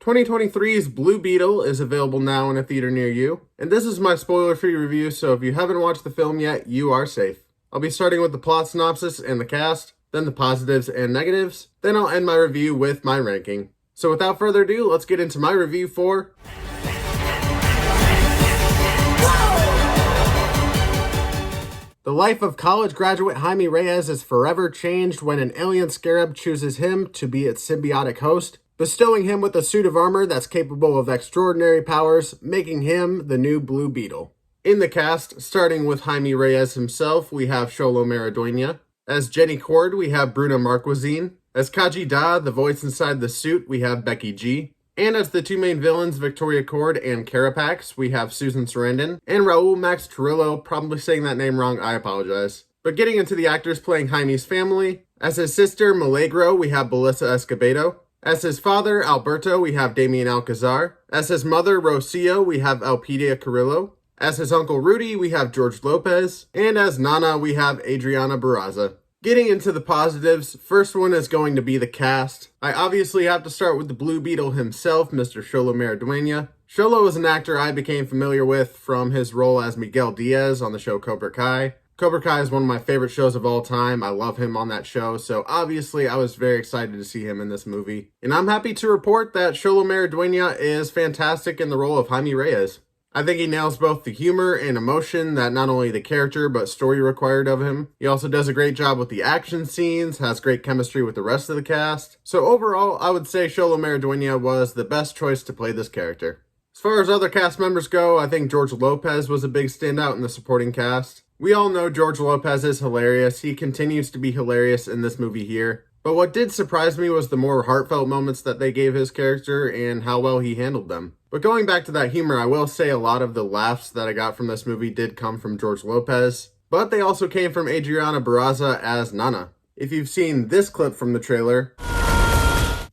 2023's Blue Beetle is available now in a theater near you, and this is my spoiler-free review, so if you haven't watched the film yet, you are safe. I'll be starting with the plot synopsis and the cast, then the positives and negatives, then I'll end my review with my ranking. So without further ado, let's get into my review for the life of college graduate Jaime Reyes is forever changed when an alien scarab chooses him to be its symbiotic host, bestowing him with a suit of armor that's capable of extraordinary powers, making him the new Blue Beetle. In the cast, starting with Jaime Reyes himself, we have Xolo Maridueña. As Jenny Cord, we have Bruna Marquezine. As Kaji Da, the voice inside the suit, we have Becky G. And as the two main villains, Victoria Cord and Carapax, we have Susan Sarandon. And Raul Max Torillo, probably saying that name wrong, I apologize. But getting into the actors playing Jaime's family, as his sister, Milagro, we have Belissa Escobedo. As his father, Alberto, we have Damien Alcazar. As his mother, Rocio, we have Elpidia Carrillo. As his uncle Rudy, we have George Lopez. And as Nana, we have Adriana Barraza. Getting into the positives, first one is going to be the cast. I obviously have to start with the Blue Beetle himself, Mr. Xolo Maridueña. Xolo is an actor I became familiar with from his role as Miguel Diaz on the show Cobra Kai. Cobra Kai is one of my favorite shows of all time. I love him on that show, so obviously I was very excited to see him in this movie. And I'm happy to report that Xolo Maridueña is fantastic in the role of Jaime Reyes. I think he nails both the humor and emotion that not only the character but story required of him. He also does a great job with the action scenes, has great chemistry with the rest of the cast. So overall, I would say Xolo Maridueña was the best choice to play this character. As far as other cast members go, I think George Lopez was a big standout in the supporting cast. We all know George Lopez is hilarious. He continues to be hilarious in this movie here. But what did surprise me was the more heartfelt moments that they gave his character and how well he handled them. But going back to that humor, I will say a lot of the laughs that I got from this movie did come from George Lopez, but they also came from Adriana Barraza as Nana. If you've seen this clip from the trailer,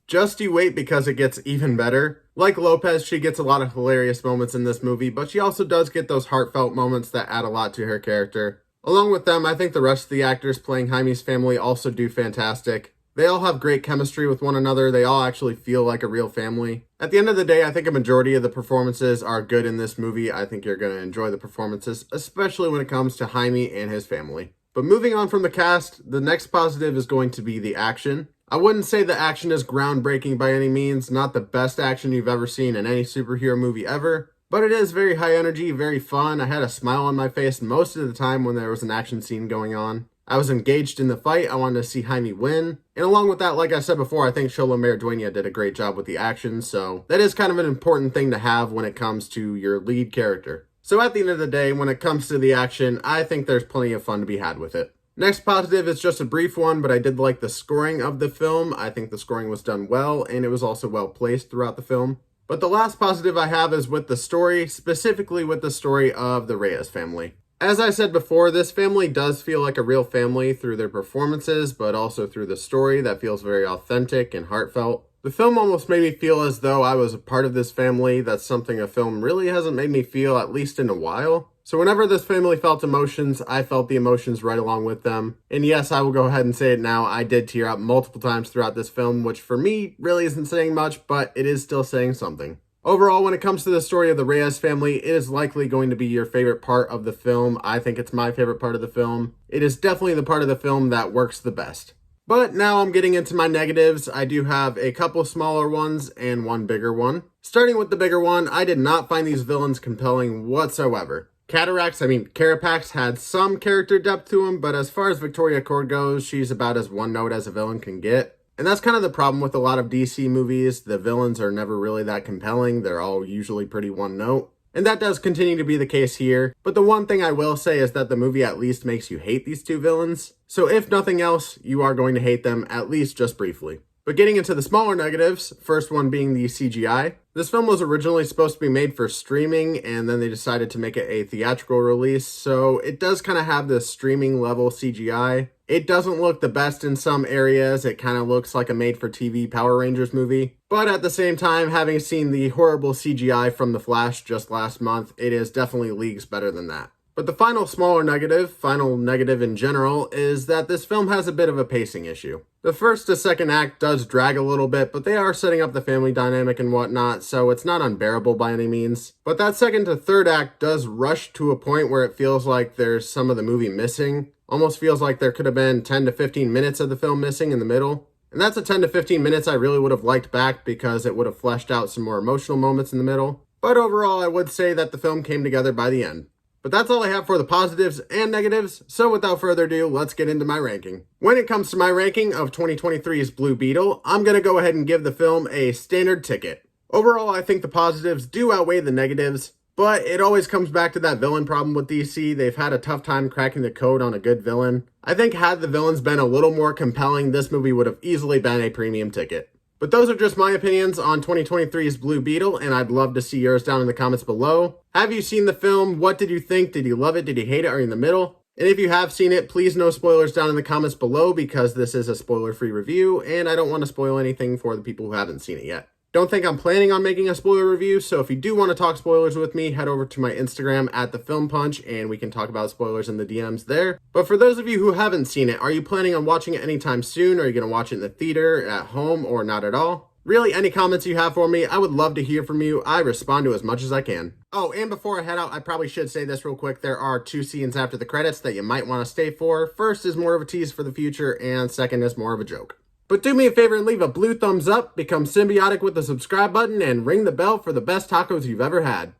just you wait because it gets even better. Like Lopez, she gets a lot of hilarious moments in this movie, but she also does get those heartfelt moments that add a lot to her character. Along with them, I think the rest of the actors playing Jaime's family also do fantastic. They all have great chemistry with one another. They all actually feel like a real family. At the end of the day, I think a majority of the performances are good in this movie. I think you're going to enjoy the performances, especially when it comes to Jaime and his family. But moving on from the cast, the next positive is going to be the action. I wouldn't say the action is groundbreaking by any means, not the best action you've ever seen in any superhero movie ever, but it is very high energy, very fun. I had a smile on my face most of the time when there was an action scene going on. I was engaged in the fight. I wanted to see Jaime win. And along with that, like I said before, I think Xolo Maridueña did a great job with the action, so that is kind of an important thing to have when it comes to your lead character. So at the end of the day, when it comes to the action, I think there's plenty of fun to be had with it. Next positive is just a brief one, but I did like the scoring of the film. I think the scoring was done well, and it was also well placed throughout the film. But the last positive I have is with the story, specifically with the story of the Reyes family. As I said before, this family does feel like a real family through their performances, but also through the story that feels very authentic and heartfelt. The film almost made me feel as though I was a part of this family. That's something a film really hasn't made me feel, at least in a while. So whenever this family felt emotions, I felt the emotions right along with them. And yes, I will go ahead and say it now, I did tear up multiple times throughout this film, which for me really isn't saying much, but it is still saying something. Overall, when it comes to the story of the Reyes family, it is likely going to be your favorite part of the film. I think it's my favorite part of the film. It is definitely the part of the film that works the best. But now I'm getting into my negatives. I do have a couple smaller ones and one bigger one. Starting with the bigger one, I did not find these villains compelling whatsoever. Carapax had some character depth to him, but as far as Victoria Cord goes, she's about as one note as a villain can get. And that's kind of the problem with a lot of DC movies. The villains are never really that compelling. They're all usually pretty one note. And that does continue to be the case here. But the one thing I will say is that the movie at least makes you hate these two villains. So if nothing else, you are going to hate them, at least just briefly. But getting into the smaller negatives, first one being the CGI. This film was originally supposed to be made for streaming, and then they decided to make it a theatrical release, so it does kind of have this streaming level CGI. It doesn't look the best in some areas. It kind of looks like a made-for-TV Power Rangers movie. But at the same time, having seen the horrible CGI from The Flash just last month, it is definitely leagues better than that. But the final negative in general, is that this film has a bit of a pacing issue. The first to second act does drag a little bit, but they are setting up the family dynamic and whatnot, so it's not unbearable by any means. But that second to third act does rush to a point where it feels like there's some of the movie missing. Almost feels like there could have been 10 to 15 minutes of the film missing in the middle. And that's a 10 to 15 minutes I really would have liked back because it would have fleshed out some more emotional moments in the middle. But overall, I would say that the film came together by the end. But that's all I have for the positives and negatives, so without further ado, let's get into my ranking. When it comes to my ranking of 2023's Blue Beetle, I'm going to go ahead and give the film a standard ticket. Overall, I think the positives do outweigh the negatives, but it always comes back to that villain problem with DC. They've had a tough time cracking the code on a good villain. I think had the villains been a little more compelling, this movie would have easily been a premium ticket. But those are just my opinions on 2023's Blue Beetle, and I'd love to see yours down in the comments below. Have you seen the film? What did you think? Did you love it? Did you hate it? Are you in the middle? And if you have seen it, please no spoilers down in the comments below because this is a spoiler-free review, and I don't want to spoil anything for the people who haven't seen it yet. Don't think I'm planning on making a spoiler review, so if you do want to talk spoilers with me, head over to my Instagram @TheFilmPunch, and we can talk about spoilers in the DMs there. But for those of you who haven't seen it, are you planning on watching it anytime soon? Are you going to watch it in the theater, at home, or not at all? Really, any comments you have for me, I would love to hear from you. I respond to as much as I can. Oh, and before I head out, I probably should say this real quick. There are 2 scenes after the credits that you might want to stay for. First is more of a tease for the future, and second is more of a joke. But do me a favor and leave a blue thumbs up, become symbiotic with the subscribe button, and ring the bell for the best tacos you've ever had.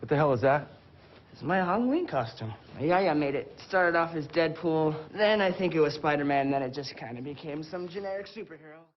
What the hell is that? It's my Halloween costume. Yeah, made it. Started off as Deadpool, then I think it was Spider-Man, then it just kind of became some generic superhero.